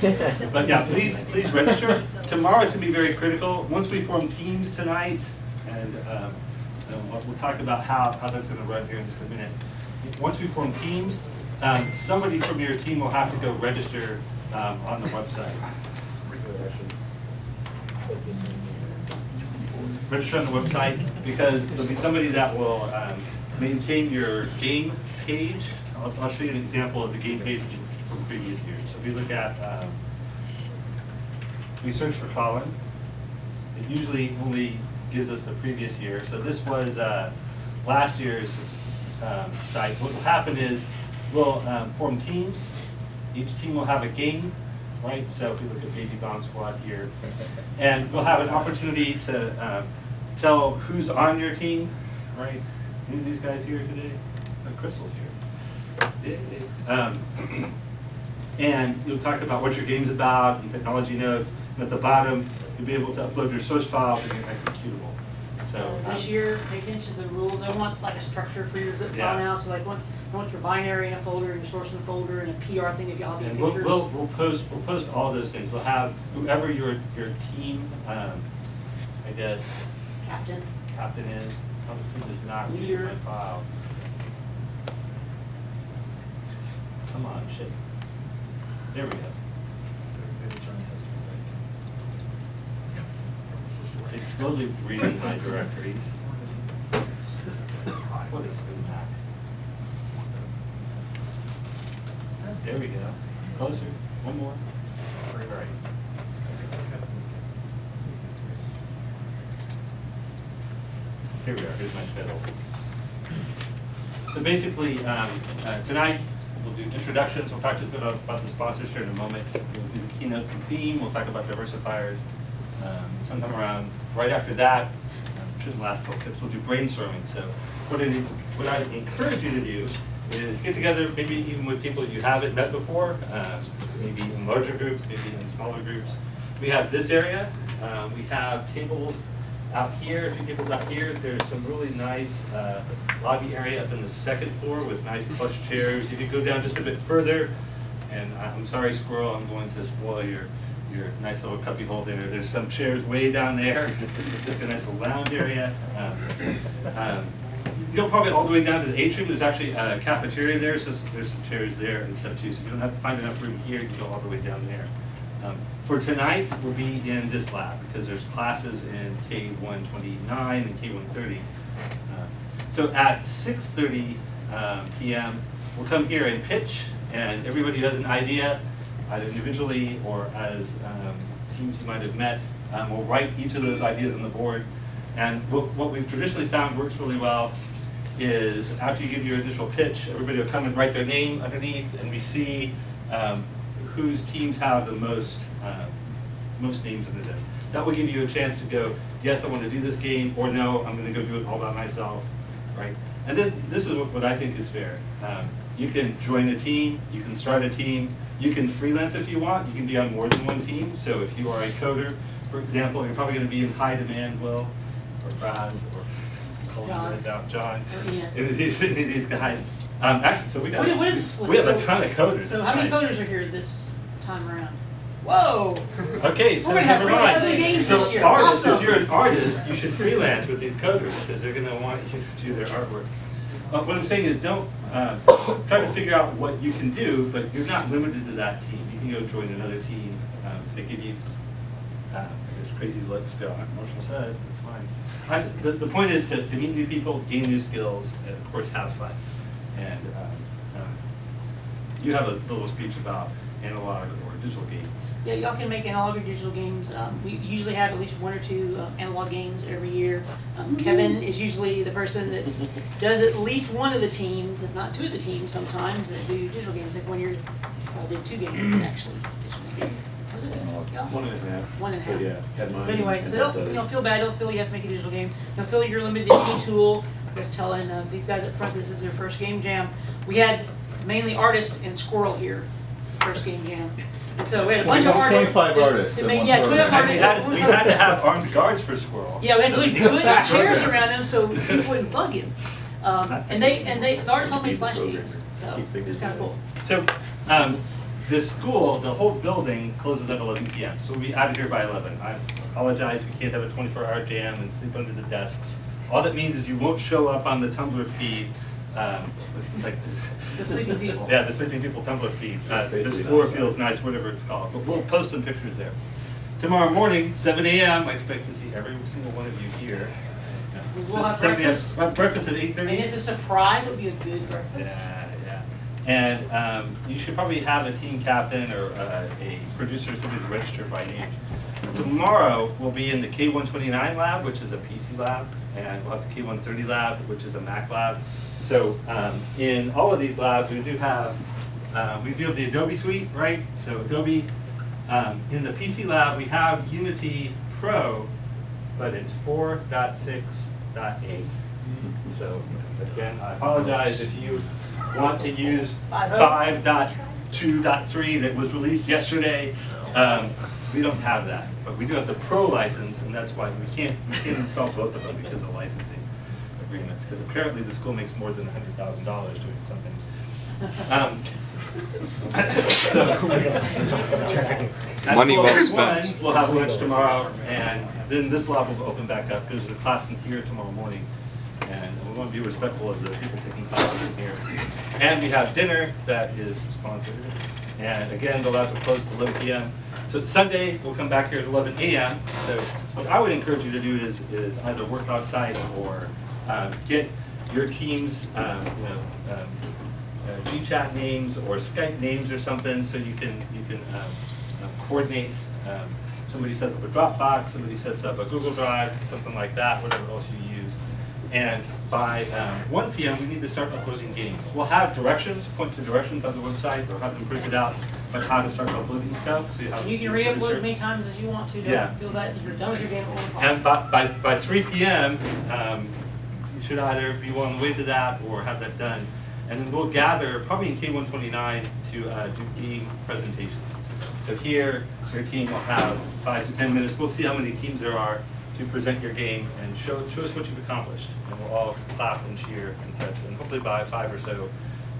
But yeah, please register. Tomorrow is going to be very critical. Once we form teams tonight, and we'll talk about how that's going to run here in just a minute. Once we form teams, somebody from your team will have to go register on the website. Register on the website, because there'll be somebody that will maintain your game page. I'll show you an example of the game page from previous years. So if we look at, we search for Colin, it usually only gives us the previous year. So this was last year's site. What will happen is we'll form teams. Each team will have a game, right? So if we look at Baby Bomb Squad here, and we'll have an opportunity to tell who's on your team, right? Any of these guys here today? Crystal's here. And you'll talk about what your game's about and technology notes. And at the bottom, you'll be able to upload your source files and your executable. So this year, pay attention to the rules. I want like a structure for your zip file now. So like, I want your binary in a folder, your source in a folder, and a PR thing if y'all have any pictures. We'll post all those things. We'll have whoever your team, I guess. Captain is. Obviously, does not read my file. Come on, shit. There we go. It's slowly reading my directories. What is that? There we go. Closer. One more. All right. Here we are. Here's my schedule. So basically, tonight we'll do introductions. We'll talk just a bit about the sponsors here in a moment. We'll do the keynotes and theme. We'll talk about diversifiers. Sometime around right after that, shouldn't last till 6. We'll do brainstorming. So what I encourage you to do is get together, maybe even with people that you haven't met before, maybe in larger groups, maybe in smaller groups. We have this area. We have tables out here, 2 tables out here. There's some really nice lobby area up in the 2nd floor with nice plush chairs. You could go down just a bit further, and I'm sorry, Squirrel, I'm going to spoil your nice little cubby hole there. There's some chairs way down there. It's a nice little lounge area. You go probably all the way down to the atrium. There's actually a cafeteria there, so there's some chairs there and stuff too. So if you don't have to find enough room here, you can go all the way down there. For tonight, we'll be in this lab because there's classes in K129 and K130. So at 6:30 p.m., we'll come here and pitch, and everybody who has an idea, either individually or as teams you might have met, will write each of those ideas on the board. And what we've traditionally found works really well is after you give your initial pitch, everybody will come and write their name underneath, and we see whose teams have the most names under them. That will give you a chance to go, yes, I want to do this game, or no, I'm going to go do it all by myself, right? And this is what I think is fair. You can join a team, you can start a team, you can freelance if you want, you can be on more than one team. So if you are a coder, for example, you're probably going to be in high demand, Will, or Fraz, or John, any of these guys. Actually, so we have a ton of coders. So how many coders are here this time around? Whoa! Okay, so never mind. So artists, if you're an artist, you should freelance with these coders because they're going to want you to do their artwork. What I'm saying is don't try to figure out what you can do, but you're not limited to that team. You can go join another team if they give you this crazy looks go. Marshall said, that's fine. The point is to meet new people, gain new skills, and of course have fun. And you have a little speech about analog or digital games. Yeah, y'all can make analog or digital games. We usually have at least 1 or 2 analog games every year. Kevin is usually the person that does at least one of the teams, if not 2 of the teams sometimes, that do digital games. I think 1 year I did 2 games actually. Was it? Yeah. 1.5. 1.5. Yeah, so anyway, so don't feel bad. Don't feel you have to make a digital game. Don't feel you're limited to any tool. Just telling these guys up front this is their first game jam. We had mainly artists and Squirrel here, first game jam. And so we had a bunch of artists. 25 artists. Yeah, 25 artists. We had to have armed guards for Squirrel. Yeah, we had to put chairs around them so people wouldn't bug him. And the artists all made flash games, so it was kind of cool. So this school, the whole building closes at 11 p.m. So we'll be out of here by 11. I apologize, we can't have a 24-hour jam and sleep under the desks. All that means is you won't show up on the Tumblr feed. It's like The sleeping people. yeah, the Sleeping People Tumblr feed. This floor feels nice, whatever it's called. But we'll post some pictures there. Tomorrow morning, 7 a.m., I expect to see every single one of you here. We will have 7 a.m. breakfast. We'll have breakfast at 8:30. And it's a surprise, it'll be a good breakfast. Yeah, yeah. And you should probably have a team captain or a producer or somebody to register by name. Tomorrow, we'll be in the K129 lab, which is a PC lab, and we'll have the K130 lab, which is a Mac lab. So in all of these labs, we do have the Adobe suite, right? So Adobe, in the PC lab, we have Unity Pro, but it's 4.6.8. So again, I apologize if you want to use 5.2.3 that was released yesterday. We don't have that, but we do have the Pro license, and that's why we can't install both of them because of licensing agreements. Because apparently the school makes more than $100,000 doing something. Money well spent. We'll have lunch tomorrow, and then this lab will open back up because there's a class in here tomorrow morning, and we want to be respectful of the people taking classes in here. And we have dinner that is sponsored, and again, the labs will close at 11 p.m. So Sunday, we'll come back here at 11 a.m. So what I would encourage you to do is either work off site or get your team's GChat names or Skype names or something, so you can coordinate. Somebody sets up a Dropbox, somebody sets up a Google Drive, something like that, whatever else you use. And by 1 p.m., we need to start uploading games. We'll have directions, point to directions on the website, or have them printed out on how to start uploading stuff. So you can re-upload as many times as you want to. Don't feel that you're done with your game at 1 o'clock. And by 3 p.m., you should either be well on the way to that or have that done. And then we'll gather, probably in K129, to do game presentations. So here, your team will have 5 to 10 minutes. We'll see how many teams there are to present your game and show us what you've accomplished. And we'll all clap and cheer and such. And hopefully by 5 or so,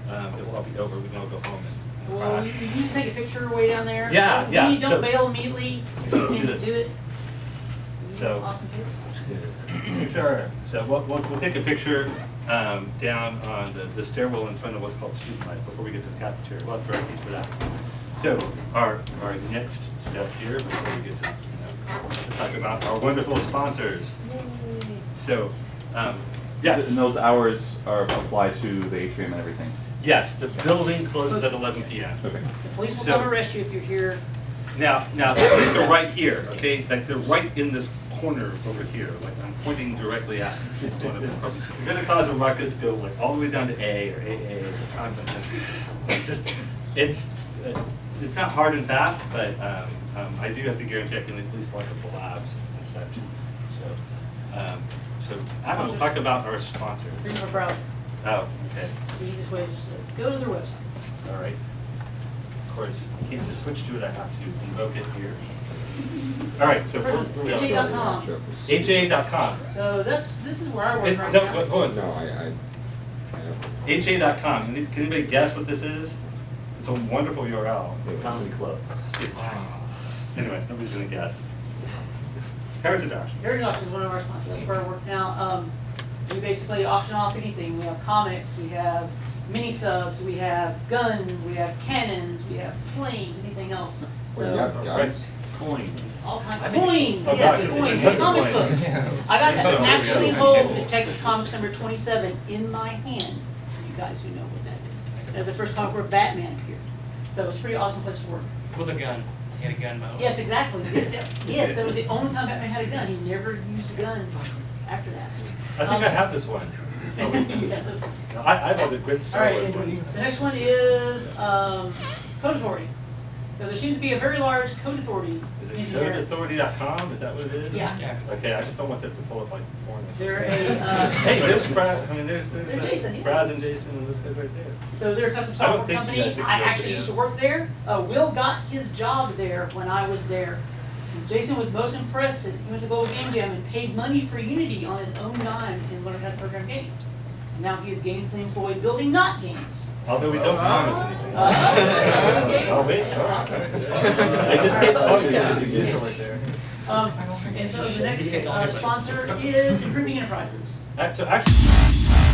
it will all be over. We can all go home and Well, crash. you need to take a picture way down there. Yeah, yeah. You don't bail immediately. You Let's do continue to this. do it. So- Awesome pics. Sure. So we'll take a picture down on the stairwell in front of what's called Student Life before we get to the cafeteria. We'll have directions for that. So our next step here before we get to talk about our wonderful sponsors. So yes. And those hours are applied to the atrium and everything? Yes, the building closes at 11 p.m. Okay. The police will So- come arrest you if you're here. Now these are right here, okay? Like they're right in this corner over here. Like I'm pointing directly at one of them. If you're gonna cause a ruckus, go like all the way down to A or AA or conference. Just it's not hard and fast, but I do have to guarantee I can at least lock up the labs and such. So I'm going to talk about our sponsors. Bring them a browser. Oh, okay. The easiest way is just to go to their websites. All right. Of course, I can't just switch to it. I have to invoke it here. All right. So where we are. HA.com. HA.com. So this is where I work right Go now. on. No, I HA.com. Can anybody guess what this is? It's a wonderful URL. Comedy clubs. Anyway, nobody's going to guess. Heritage Auction. Heritage Auction is one of our sponsors. That's where I work now. We basically auction off anything. We have comics, we have mini subs, we have guns, we have cannons, we have planes, anything else. So Well, yeah, guys. Coins. all kinds of coins. Oh, Yes, gosh, coins. it's Comic coins. books. I got So, to actually yeah. hold Detective Comics number 27 in my hand. You guys who know what that is. That's the first comic where Batman appeared. So it's a pretty awesome place to work. With a gun. He had a gun, by the way. Yes, exactly. Yes, that was the only time Batman had a gun. He never used a gun after that. I think I have this one. Yeah, this one. I have the great All Star right, Wars ones. the next one is Code Authority. So there seems to be a very large code authority Is in it here. codeauthority.com? Is that what it is? Yeah. Yeah. Okay, I just don't want that to pull up like porn. They're a, Hey, there's Fraz. I mean, there's They're Jason, yeah. Fraz and Jason and those guys right there. so they're a custom I don't software think you company. guys think I you actually do. used to work there. Will got his job there when I was there. Jason was most impressed that he went to Global Game Jam and paid money for Unity on his own dime and learned how to program games. Now he is gainfully employed building not games. Although we don't promise anything. Okay. Oh, wait. I just can't tell you. And so the next sponsor is Improving Enterprises. So actually.